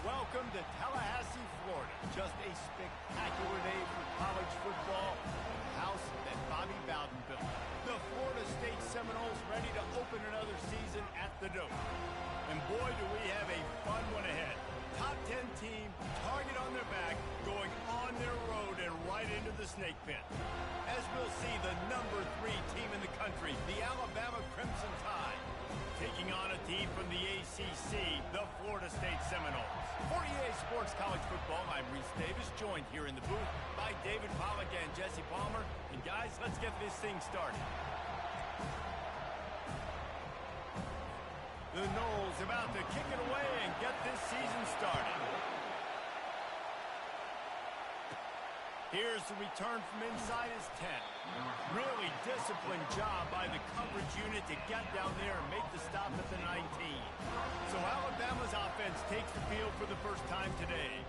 Welcome to Tallahassee, Florida. Just a spectacular day for college football in the house that Bobby Bowden built. The Florida State Seminoles ready to open another season at the Dome. And boy, do we have a fun one ahead. Top 10 team, target on their back, going on their road and right into the snake pit. As we'll see, the number 3 team in the country, the Alabama Crimson Tide, taking on a team from the ACC, the Florida State Seminoles. For EA Sports College Football, I'm Reese Davis, joined here in the booth by David Pollack and Jesse Palmer. And guys, let's get this thing started. The Noles about to kick it away and get this season started. Here's the return from inside his 10. Really disciplined job by the coverage unit to get down there and make the stop at the 19. So Alabama's offense takes the field for the first time today.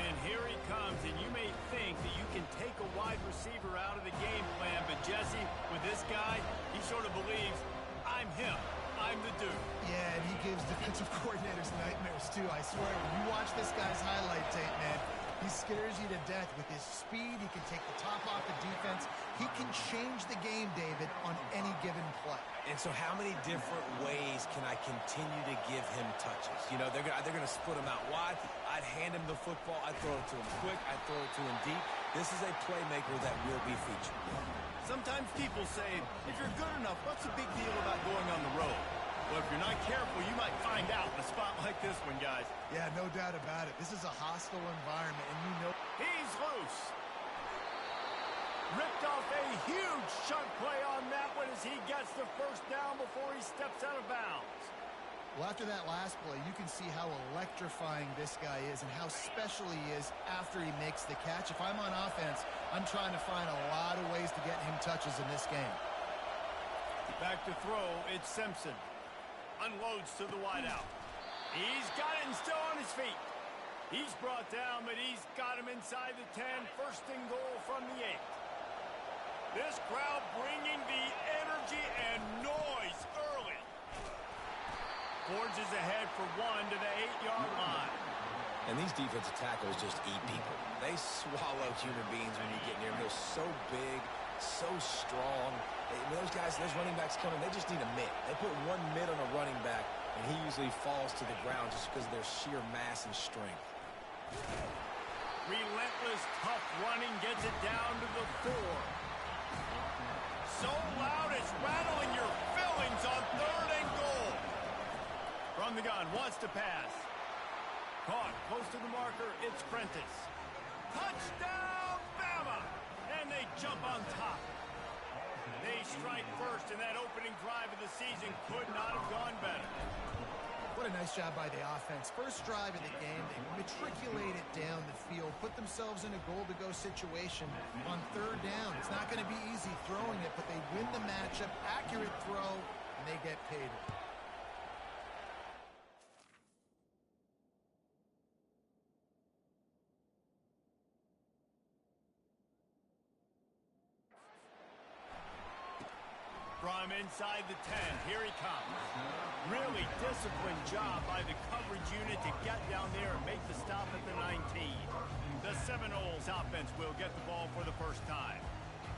And here he comes, and you may think that you can take a wide receiver out of the game plan, but Jesse, with this guy, he sort of believes, I'm him. I'm the dude. Yeah, and he gives defensive coordinators nightmares, too. I swear, when you watch this guy's highlight tape, man, he scares you to death with his speed. He can take the top off the defense. He can change the game, David, on any given play. And so how many different ways can I continue to give him touches? You know, they're going to split him out wide. I'd hand him the football. I'd throw it to him quick. I'd throw it to him deep. This is a playmaker that will be featured. Sometimes people say, if you're good enough, what's the big deal about going on the road? Well, if you're not careful, you might find out in a spot like this one, guys. Yeah, no doubt about it. This is a hostile environment, and you know... He's loose. Ripped off a huge chunk play on that one as he gets the first down before he steps out of bounds. Well, after that last play, you can see how electrifying this guy is and how special he is after he makes the catch. If I'm on offense, I'm trying to find a lot of ways to get him touches in this game. Back to throw, it's Simpson. Unloads to the wideout. He's got it and still on his feet. He's brought down, but he's got him inside the 10. First and goal from the 8. This crowd bringing the energy and noise early. Forges ahead for 1 to the 8-yard line. And these defensive tackles just eat people. They swallow human beings when you get near them. They're so big, so strong. Those guys, those running backs coming, they just need a mid. They put one mid on a running back, and he usually falls to the ground just because of their sheer mass and strength. Relentless, tough running gets it down to the 4. So loud it's rattling your fillings on 3rd and goal. From the gun, wants to pass. Caught close to the marker, it's Prentice. Touchdown, Bama! And they jump on top. They strike first, and that opening drive of the season could not have gone better. What a nice job by the offense. First drive of the game, they matriculated down the field, put themselves in a goal-to-go situation on 3rd down. It's not going to be easy throwing it, but they win the matchup, accurate throw, and they get paid. From inside the 10, here he comes. Really disciplined job by the coverage unit to get down there and make the stop at the 19. The Seminoles offense will get the ball for the first time.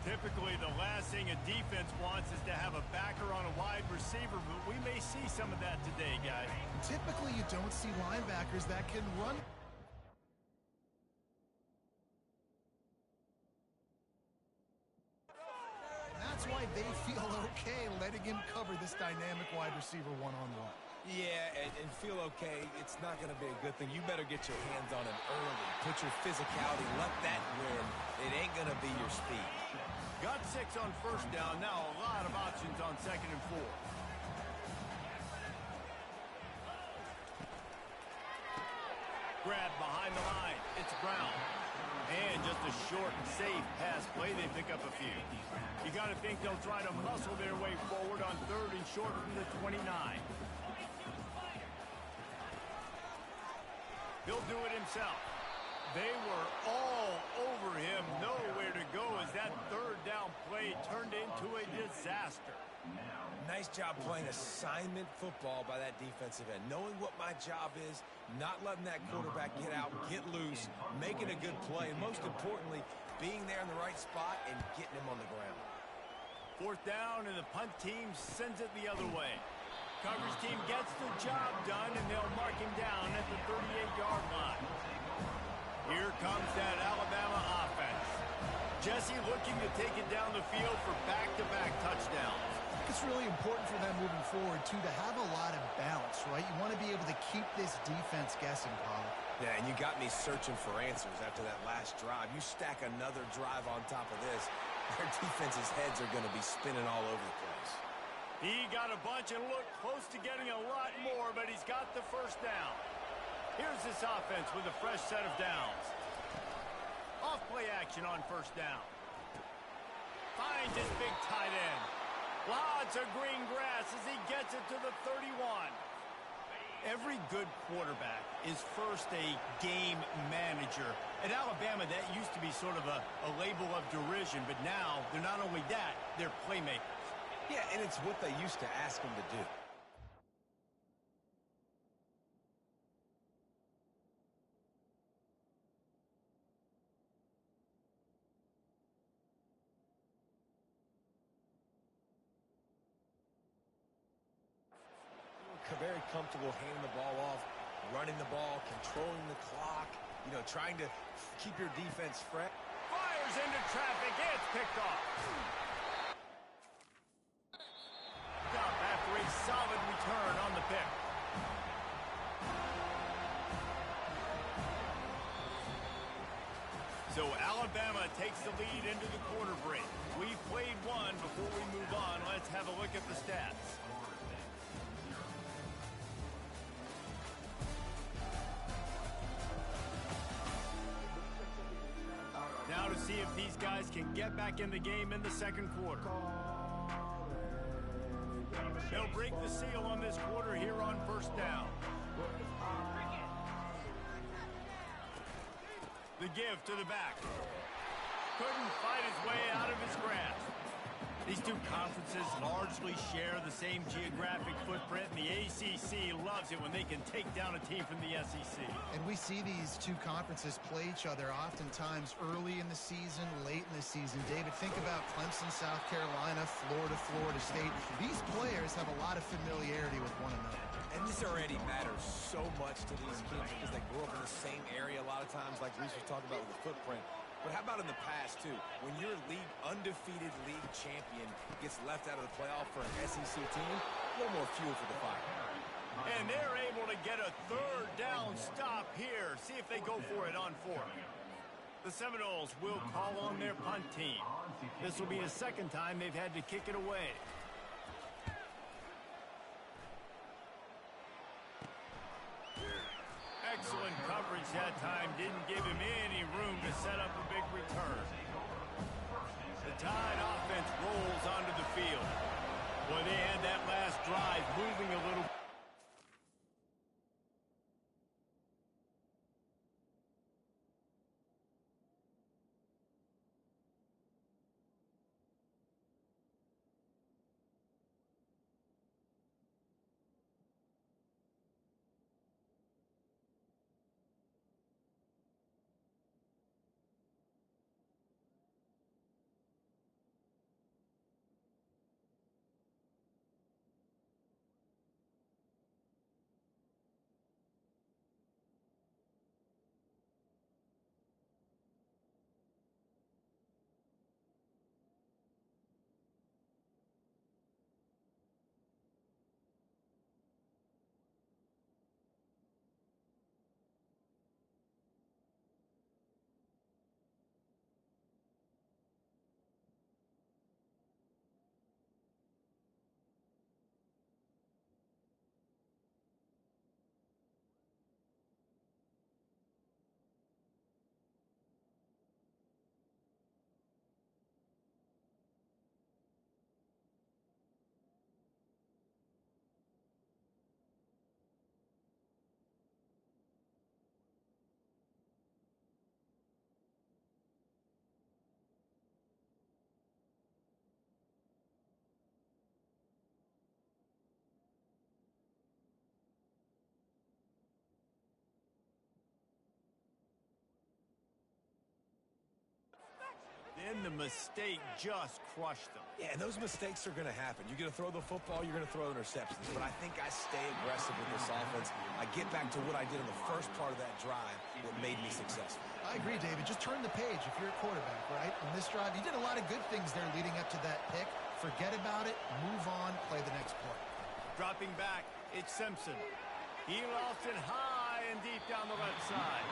Typically, the last thing a defense wants is to have a backer on a wide receiver, but we may see some of that today, guys. Typically, you don't see linebackers that can run. That's why they feel okay letting him cover this dynamic wide receiver one-on-one. Yeah, and feel okay. It's not going to be a good thing. You better get your hands on him early. Put your physicality, let that win. It ain't going to be your speed. Got 6 on first down. Now a lot of options on 2nd and 4. Grab behind the line. It's Brown. And just a short and safe pass play. They pick up a few. You got to think they'll try to muscle their way forward on 3rd and short from the 29. He'll do it himself. They were all over him. Nowhere to go as that 3rd down play turned into a disaster. Nice Nice job playing assignment football by that defensive end. Knowing what my job is, not letting that quarterback get out, get loose, making a good play, and most importantly, being there in the right spot and getting him on the ground. Fourth down, and the punt team sends it the other way. Coverage team gets the job done, and they'll mark him down at the 38-yard line. Here comes that Alabama offense. Jesse looking to take it down the field for back-to-back touchdowns. I think it's really important for them moving forward, too, to have a lot of balance, right? You want to be able to keep this defense guessing, Colin. Yeah, and you got me searching for answers after that last drive. You stack another drive on top of this, their defense's heads are going to be spinning all over the place. He got a bunch and looked close to getting a lot more, but he's got the first down. Here's this offense with a fresh set of downs. Off-play action on first down. Finds his big tight end. Lots of green grass as he gets it to the 31. Every good quarterback is first a game manager. At Alabama, that used to be sort of a label of derision, but now they're not only that, they're playmakers. Yeah, and it's what they used to ask him to do. Very comfortable handing the ball off, running the ball, controlling the clock, trying to keep your defense fresh. Fires into traffic. It's picked off. Up after a solid return on the pick. So Alabama takes the lead into the quarter break. We've played one. Before we move on, let's have a look at the stats. Now to see if these guys can get back in the game in the second quarter. They'll break the seal on this quarter here on first down. The give to the back. Couldn't fight his way out of his grasp. These two conferences largely share the same geographic footprint, and the ACC loves it when they can take down a team from the SEC. And we see these two conferences play each other oftentimes early in the season, late in the season. David, think about Clemson, South Carolina, Florida, Florida State. These players have a lot of familiarity with one another. And this already matters so much to these kids because they grew up in the same area a lot of times, like Reese was talking about with the footprint. But how about in the past, too? When your undefeated league champion gets left out of the playoff for an SEC team, a little more fuel for the fire. And they're able to get a third down stop here. See if they go for it on fourth. The Seminoles will call on their punt team. This will be the second time they've had to kick it away. Excellent coverage that time. Didn't give him any room to set up a big return. The Tide offense rolls onto the field. Boy, they had that last drive moving a little. then the mistake just crushed them. Yeah, and those mistakes are going to happen. You're going to throw the football, you're going to throw interceptions. But I think I stay aggressive with this offense. I get back to what I did in the first part of that drive that made me successful. I agree, David. Just turn the page if you're a quarterback, right? On this drive, you did a lot of good things there leading up to that pick. Forget about it, move on, play the next play. Dropping back, it's Simpson. He lost it high and deep down the left side.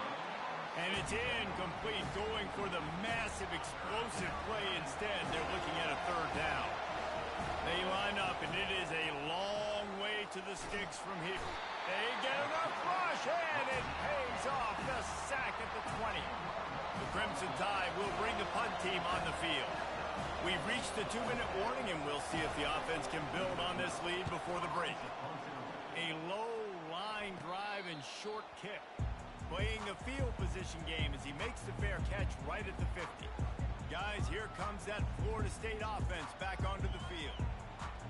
And it's incomplete, going for the massive explosive play instead. They're looking at a third down. They line up, and it is a long way to the sticks from here. They get enough rush, and it pays off. The sack at the 20. The Crimson Tide will bring the punt team on the field. We've reached the 2-minute warning, and we'll see if the offense can build on this lead before the break. A low line drive and short kick. Playing the field position game as he makes the fair catch right at the 50. Guys, here comes that Florida State offense back onto the field.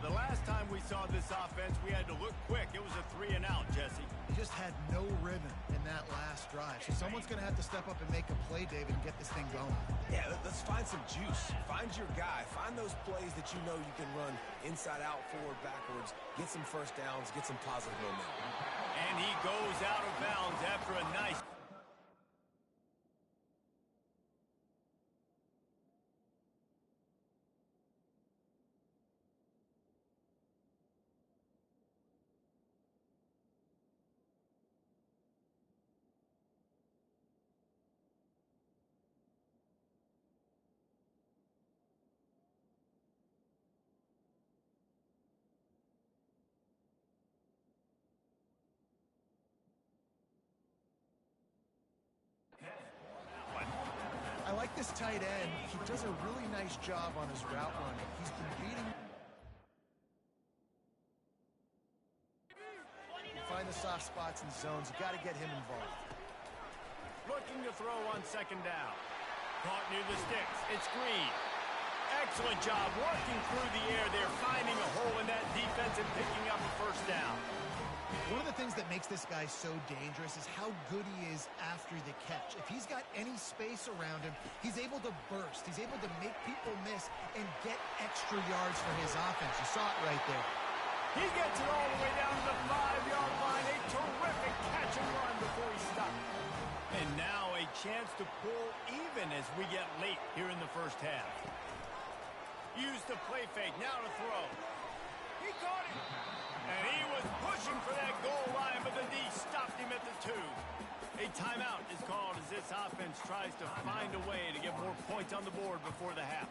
The last time we saw this offense, we had to look quick. It was a 3-and-out, Jesse. He just had no rhythm in that last drive. So someone's going to have to step up and make a play, David, and get this thing going. Yeah, let's find some juice. Find your guy. Find those plays that you know you can run inside out, forward, backwards. Get some first downs. Get some positive momentum. And he goes out of bounds after a nice... I like this tight end. He does a really nice job on his route running. He's been beating... You find the soft spots and zones. You got to get him involved. Looking to throw on second down. Caught near the sticks. It's Green. Excellent job working through the air there, finding a hole in that defense and picking up a first down. One of the things that makes this guy so dangerous is how good he is after the catch. If he's got any space around him, he's able to burst. He's able to make people miss and get extra yards for his offense. You saw it right there. He gets it all the way down to the 5-yard line. A terrific catch and run before he stopped. And now a chance to pull even as we get late here in the first half. Use the play fake. Now to throw. He caught it. And he was pushing for that goal line, but the D stopped him at the 2. A timeout is called as this offense tries to find a way to get more points on the board before the half.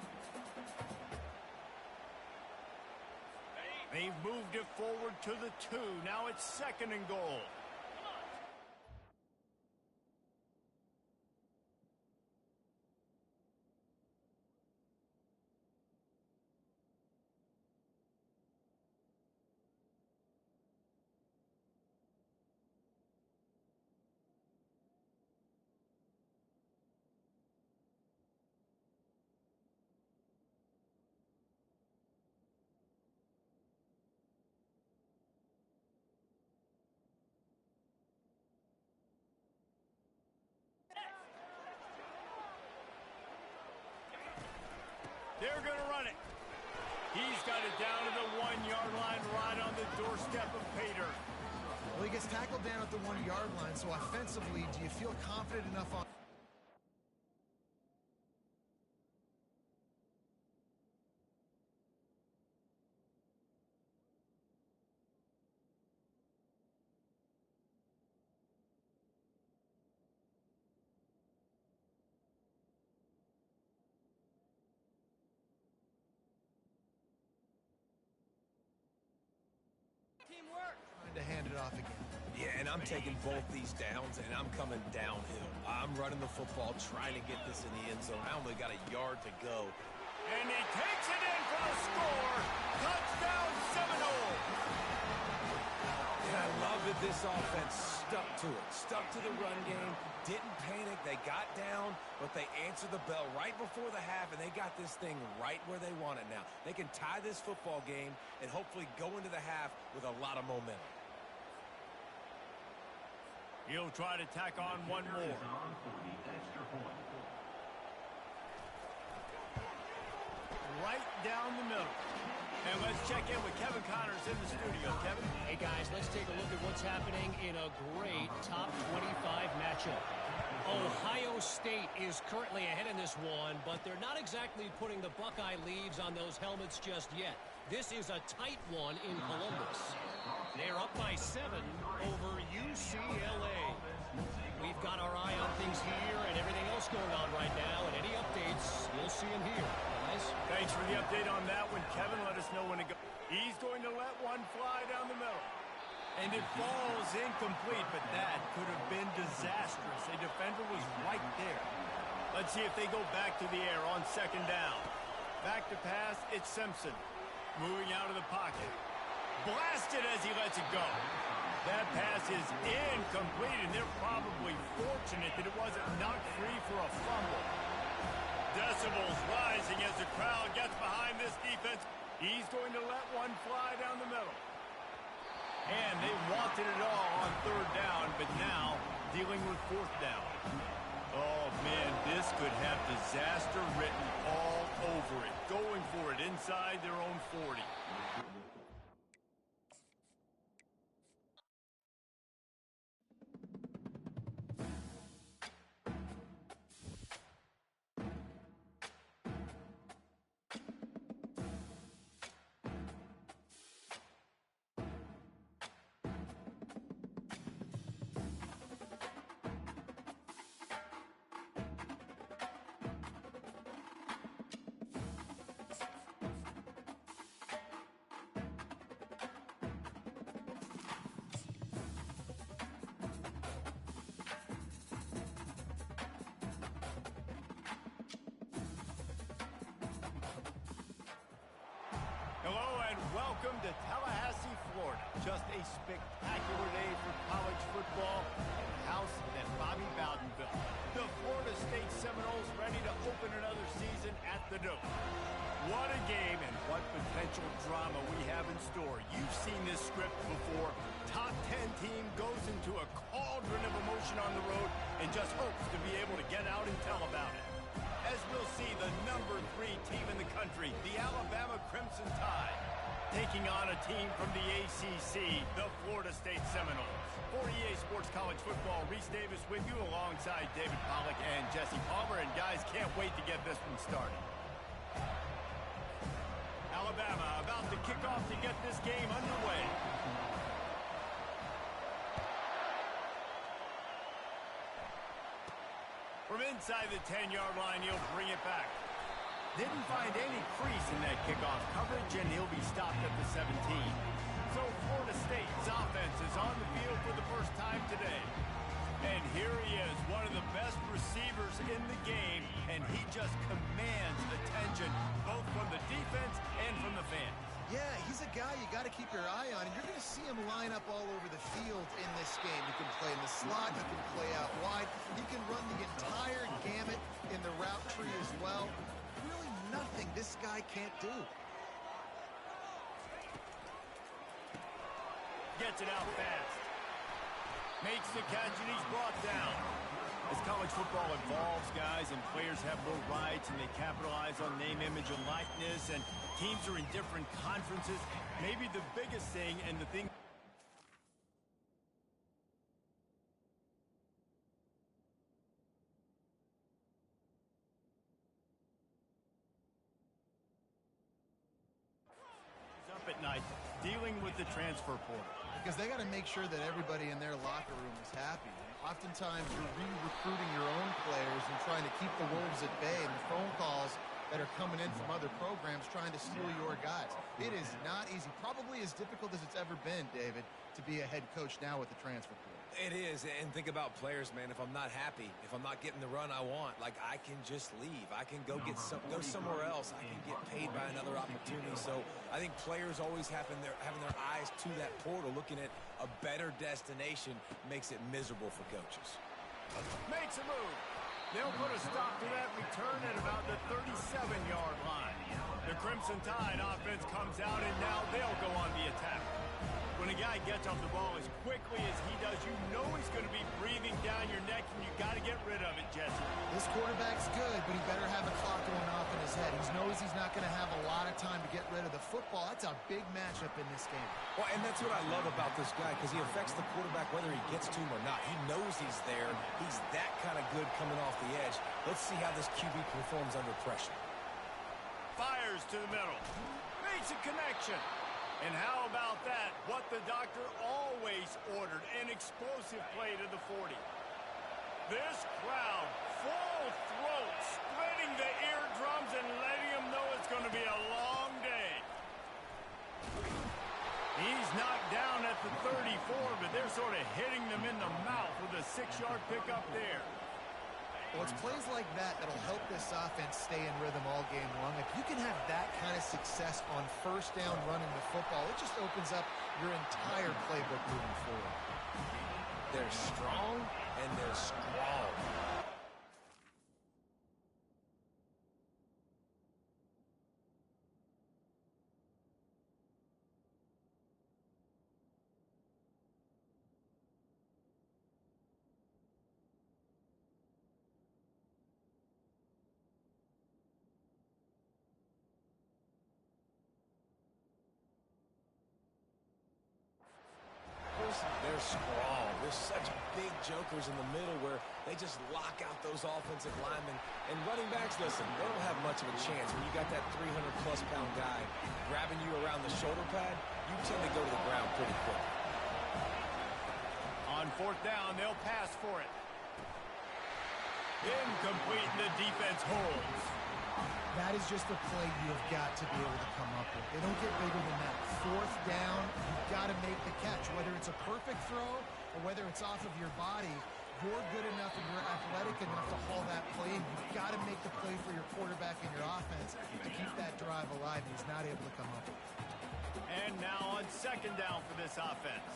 They've moved it forward to the 2. Now it's 2nd and goal. They're going to run it. He's got it down to the 1-yard line right on the doorstep of Pater. Well, he gets tackled down at the 1-yard line, so offensively, do you feel confident enough on... Trying to hand it off again. Yeah, and I'm taking both these downs, and I'm coming downhill. I'm running the football, trying to get this in the end zone. I only got a yard to go. And he takes it in for the score. Touchdown Seminoles. And I love that this offense stuck to it. Stuck to the run game. Didn't panic. They got down, but they answered the bell right before the half, and they got this thing right where they want it now. They can tie this football game and hopefully go into the half with a lot of momentum. He'll try to tack on one more. right down the middle. And let's check in with Kevin Connors in the studio. Kevin? Hey, guys, let's take a look at what's happening in a great top 25 matchup. Ohio State is currently ahead in this one, but they're not exactly putting the Buckeye leaves on those helmets just yet. This is a tight one in Columbus. They're up by 7 over UCLA. We've got our eye on things here and everything else going on right now, and any updates, you'll see them here. Guys? Thanks for the update on that one, Kevin. Let us know when to go. He's going to let one fly down the middle. And it falls incomplete, but that could have been disastrous. A defender was right there. Let's see if they go back to the air on second down. Back to pass, it's Simpson. Moving out of the pocket. Blasted as he lets it go. That pass is incomplete, and they're probably fortunate that it wasn't knocked free for a fumble. Decibels rising as the crowd gets behind this defense. He's going to let one fly down the middle. And they wanted it all on third down, but now dealing with fourth down. Oh, man, this could have disaster written all over it. Going for it inside their own 40. Hello and welcome to Tallahassee, Florida. Just a spectacular day for college football in the house that Bobby Bowden built. The Florida State Seminoles ready to open another season at the Dome. What a game and what potential drama we have in store. You've seen this script before. Top 10 team goes into a cauldron of emotion on the road and just hopes to be able to get out and tell about it. As we'll see, the number 3 team in the country, the Alabama Crimson Tide, taking on a team from the ACC, the Florida State Seminoles. For EA Sports College Football, Reese Davis with you alongside David Pollack and Jesse Palmer. And guys, can't wait to get this one started. Alabama about to kick off to get this game underway. From inside the 10-yard line, he'll bring it back. Didn't find any crease in that kickoff coverage, and he'll be stopped at the 17. So Florida State's offense is on the field for the first time today. And here he is, one of the best receivers in the game, and he just commands attention both from the defense and from the fans. Yeah, he's a guy you got to keep your eye on, and you're going to see him line up all over the field in this game. He can play in the slot, he can play out wide, he can run the entire gamut in the route tree as well. Really nothing this guy can't do. Gets it out fast. Makes the catch, and he's brought down. As college football evolves, guys, and players have more rights, and they capitalize on name, image, and likeness, and teams are in different conferences, maybe the biggest thing and the thing is up at night dealing with the transfer portal. Because they got to make sure that everybody in their locker room is happy. Oftentimes, you're re-recruiting your own players and trying to keep the wolves at bay, and the phone calls that are coming in from other programs trying to steal your guys. It is not easy. Probably as difficult as it's ever been, David, to be a head coach now with the transfer portal. It is, and think about players, man. If I'm not happy, if I'm not getting the run I want, like, I can just leave. I can go somewhere else. I can get paid by another opportunity. So I think players always having their eyes to that portal, looking at a better destination, makes it miserable for coaches. Makes a move. They'll put a stop to that return at about the 37-yard line. The Crimson Tide offense comes out, and now they'll go on the attack. When a guy guy gets off the ball as quickly as he does, you know he's going to be breathing down your neck, and you got to get rid of it, Jesse. This quarterback's good, but he better have a clock going off in his head. He knows he's not going to have a lot of time to get rid of the football. That's a big matchup in this game. Well, and that's what I love about this guy, because he affects the quarterback whether he gets to him or not. He knows he's there. He's that kind of good coming off the edge. Let's see how this QB performs under pressure. Fires to the middle. Makes a connection. And how about that? What the doctor always ordered, an explosive play to the 40. This crowd, full throat, splitting the eardrums and letting them know it's going to be a long day. He's knocked down at the 34, but they're sort of hitting them in the mouth with a 6-yard pickup there. Well, it's plays like that that'll help this offense stay in rhythm all game long. If you can have that kind of success on first down running the football, it just opens up your entire playbook moving forward. They're strong and they're strong. They're strong. There's such big jokers in the middle where they just lock out those offensive linemen. And running backs, listen, they don't have much of a chance. When you got that 300-plus pound guy grabbing you around the shoulder pad, you tend to go to the ground pretty quick. On fourth down, they'll pass for it. Incomplete, and the defense holds. That is just a play you've got to be able to come up with. They don't get bigger than that. Fourth down, you've got to make the catch. Whether it's a perfect throw or whether it's off of your body, you're good enough and you're athletic enough to haul that play in. You've got to make the play for your quarterback and your offense to keep that drive alive. He's not able to come up with it. And now on second down for this offense.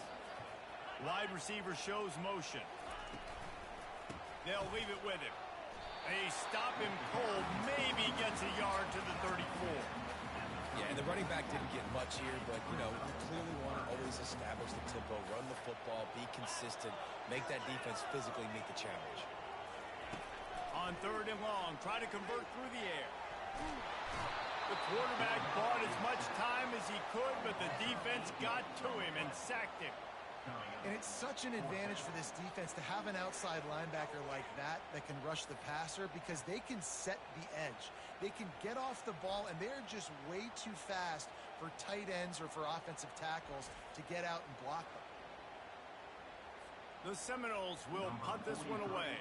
Wide receiver shows motion. They'll leave it with him. They stop him cold, maybe gets a yard to the 34. Yeah, and the running back didn't get much here, but, you know, you clearly want to always establish the tempo, run the football, be consistent, make that defense physically meet the challenge. On third and long, try to convert through the air. The quarterback bought as much time as he could, but the defense got to him and sacked him. And it's such an advantage for this defense to have an outside linebacker like that can rush the passer because they can set the edge. They can get off the ball, and they're just way too fast for tight ends or for offensive tackles to get out and block them. The Seminoles will punt this one away.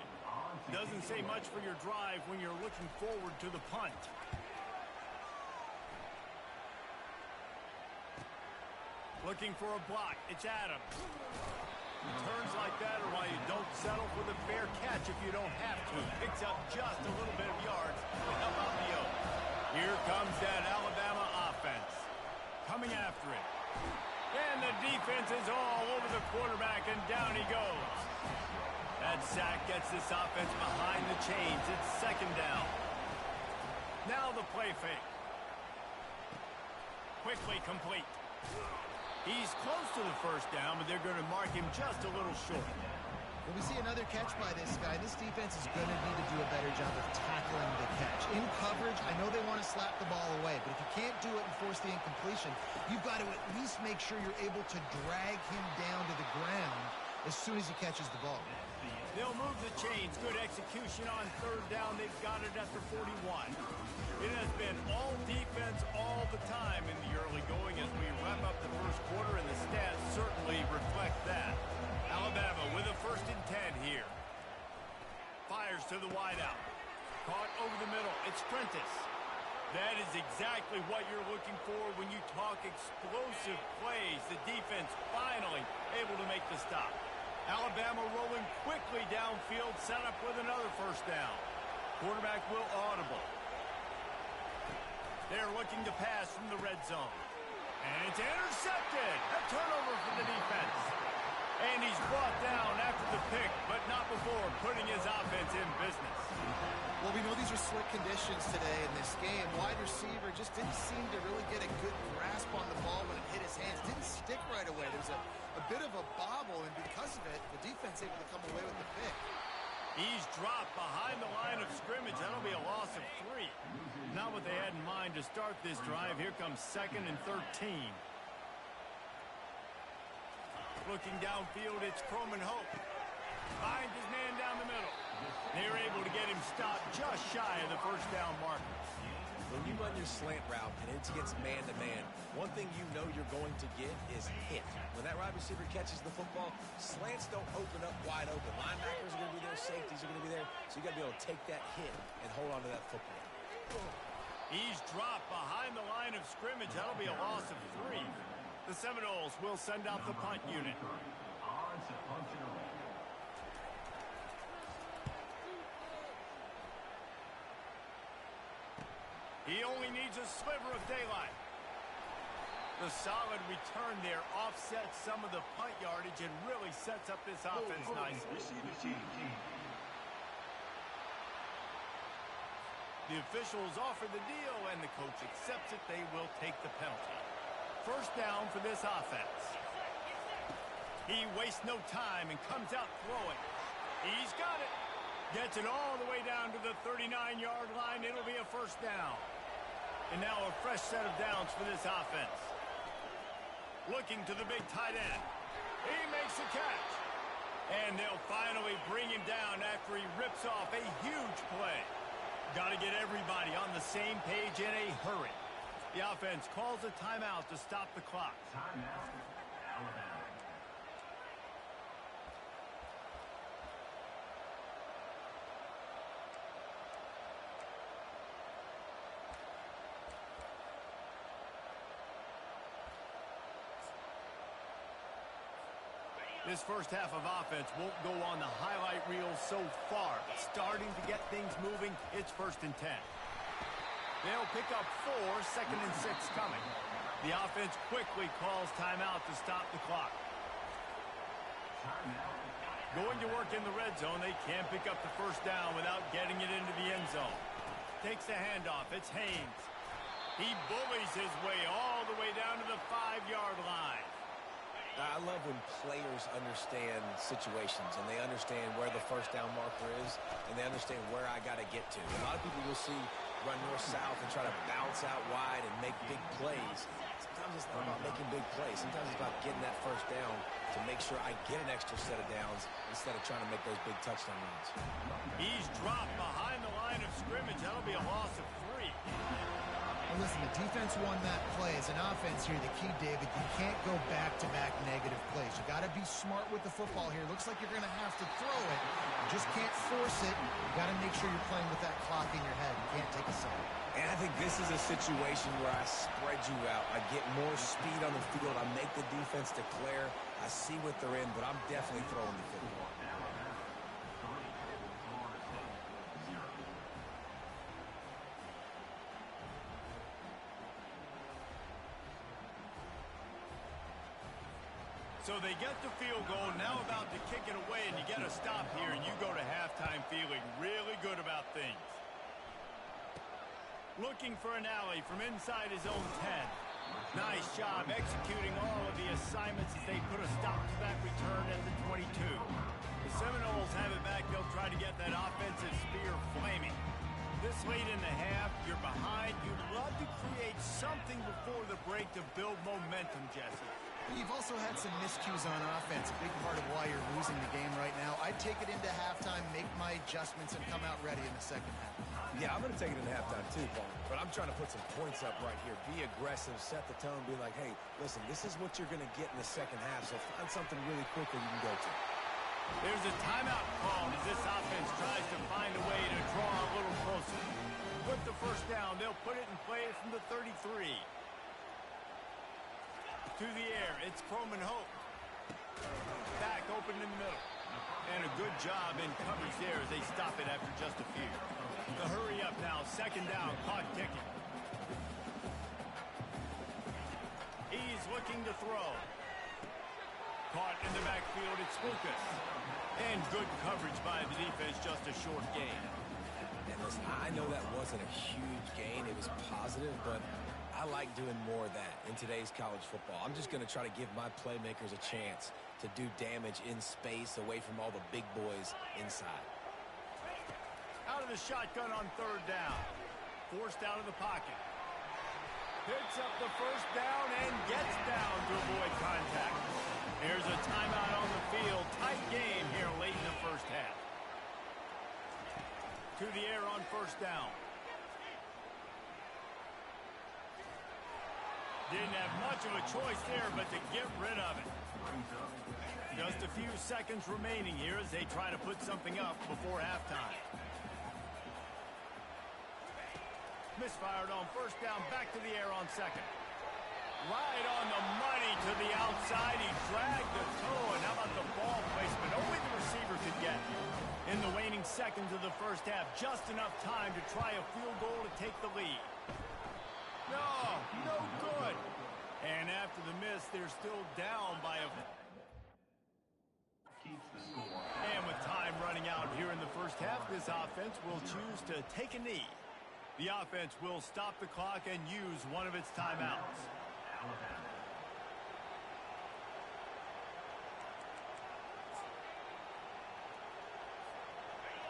Doesn't say much for your drive when you're looking forward to the punt. Looking for a block. It's Adams. Turns like that, or why you don't settle for the fair catch if you don't have to. Picks up just a little bit of yards to help out the Oaks. Here comes that Alabama offense. Coming after it. And the defense is all over the quarterback, and down he goes. That sack gets this offense behind the chains. It's second down. Now the play fake. Quickly complete. He's close to the first down, but they're going to mark him just a little short. When we see another catch by this guy, this defense is going to need to do a better job of tackling the catch. In coverage, I know they want to slap the ball away, but if you can't do it and force the incompletion, you've got to at least make sure you're able to drag him down to the ground as soon as he catches the ball. They'll move the chains. Good execution on third down. They've got it at the 41. It has been all defense all the time in the early going as we wrap up the first quarter, and the stats certainly reflect that. Alabama with a 1st and 10 here. Fires to the wideout. Caught over the middle. It's Prentice. That is exactly what you're looking for when you talk explosive plays. The defense finally able to make the stop. Alabama rolling quickly downfield, set up with another first down. Quarterback will audible. They're looking to pass from the red zone. And it's intercepted. A turnover for the defense. And he's brought down after the pick, but not before putting his offense in business. Well, we know these are slick conditions today in this game. Wide receiver just didn't seem to really get a good grasp on the ball when it hit his hands. Didn't stick right away. There's a a bit of a bobble, and because of it, the defense able to come away with the pick. He's dropped behind the line of scrimmage. That'll be a loss of 3. Not what they had in mind to start this drive. Here comes 2nd and 13. Looking downfield, it's Croman Hope. Finds his man down the middle. They're able to get him stopped just shy of the first down marker. When you run your slant route and it's against man-to-man, one thing you know you're going to get is hit. When that wide receiver catches the football, slants don't open up wide open. Linebackers are going to be there, safeties are going to be there, so you got to be able to take that hit and hold on to that football. He's dropped behind the line of scrimmage. That'll be a loss of 3. The Seminoles will send out the punt unit. He only needs a sliver of daylight. The solid return there offsets some of the punt yardage and really sets up this offense nicely. The officials offer the deal, and the coach accepts it. They will take the penalty. First down for this offense. He wastes no time and comes out throwing. He's got it. Gets it all the way down to the 39-yard line. It'll be a first down. And now a fresh set of downs for this offense. Looking to the big tight end. He makes the catch. And they'll finally bring him down after he rips off a huge play. Got to get everybody on the same page in a hurry. The offense calls a timeout to stop the clock. Timeout, Alabama. This first half of offense won't go on the highlight reel so far, but starting to get things moving. It's 1st and 10. They'll pick up 4, 2nd and 6 coming. The offense quickly calls timeout to stop the clock. Going to work in the red zone. They can't pick up the first down without getting it into the end zone. Takes the handoff. It's Haynes. He bullies his way all the way down to the 5-yard line. I love when players understand situations and they understand where the first down marker is and they understand where I got to get to. A lot of people you'll see run north-south and try to bounce out wide and make big plays. Sometimes it's not about making big plays. Sometimes it's about getting that first down to make sure I get an extra set of downs instead of trying to make those big touchdown runs. He's dropped behind the line of scrimmage. That'll be a loss of 3. And listen, the defense won that play. As an offense here, the key, David, you can't go back-to-back negative plays. You got to be smart with the football here. Looks like you're going to have to throw it. You just can't force it. You got to make sure you're playing with that clock in your head. You can't take a sack. And I think this is a situation where I spread you out. I get more speed on the field. I make the defense declare. I see what they're in, but I'm definitely throwing the football. So they get the field goal, now about to kick it away, and you get a stop here, and you go to halftime feeling really good about things. Looking for an alley from inside his own 10. Nice job executing all of the assignments as they put a stop to that return at the 22. The Seminoles have it back. They'll try to get that offensive spear flaming. This late in the half, you're behind. You'd love to create something before the break to build momentum, Jesse. You've also had some miscues on offense, a big part of why you're losing the game right now. I'd take it into halftime, make my adjustments, and come out ready in the second half. Yeah, I'm going to take it into halftime too, Paul. But I'm trying to put some points up right here. Be aggressive, set the tone, be like, hey, listen, this is what you're going to get in the second half, so find something really quickly you can go to. There's a timeout called as this offense tries to find a way to draw a little closer. With the first down, they'll put it in play from the 33. To the air, it's Croman Hope. Back open in the middle. And a good job in coverage there as they stop it after just a few. The hurry up now, second down, clock ticking. He's looking to throw. Caught in the backfield, it's Lucas. And good coverage by the defense, just a short gain. And listen, I know that wasn't a huge gain. It was positive, but I I like doing more of that in today's college football. I'm just going to try to give my playmakers a chance to do damage in space away from all the big boys inside. Out of the shotgun on third down. Forced out of the pocket. Picks up the first down and gets down to avoid contact. Here's a timeout on the field. Tight game here late in the first half. To the air on first down. Didn't have much of a choice there, but to get rid of it. Just a few seconds remaining here as they try to put something up before halftime. Misfired on first down, back to the air on second. Right on the money to the outside. He dragged the toe, and how about the ball placement? Only the receiver could get. In the waning seconds of the first half, just enough time to try a field goal to take the lead. No good. And after the miss, they're still down by a... And with time running out here in the first half, this offense will choose to take a knee. The offense will stop the clock and use one of its timeouts.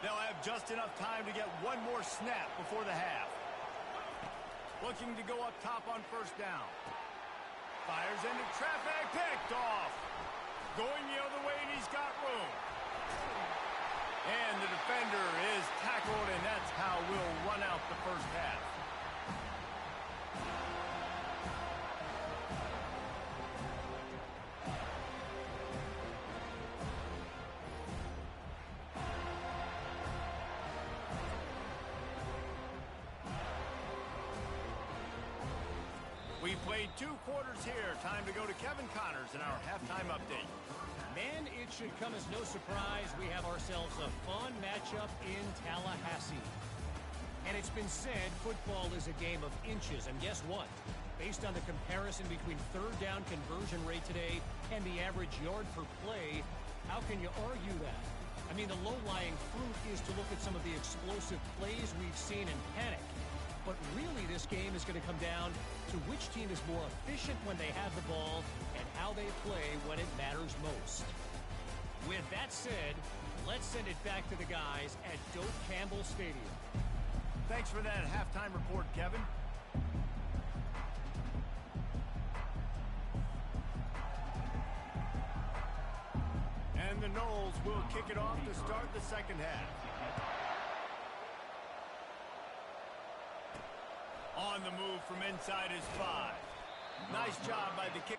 They'll have just enough time to get one more snap before the half. Looking to go up top on first down. Fires into traffic, picked off. Going the other way, and he's got room. And the defender is tackled, and that's how we'll run out the first half. We played 2 quarters here. Time to go to Kevin Connors in our halftime update. Man, it should come as no surprise we have ourselves a fun matchup in Tallahassee. And it's been said football is a game of inches, and guess what? Based on the comparison between third down conversion rate today and the average yard per play, how can you argue that? I mean, the low-lying fruit is to look at some of the explosive plays we've seen in panic. But really, this game is going to come down to which team is more efficient when they have the ball and how they play when it matters most. With that said, let's send it back to the guys at Doak Campbell Stadium. Thanks for that halftime report, Kevin. And the Noles will kick it off to start the second half. On the move from inside his 5. Nice job by the kick.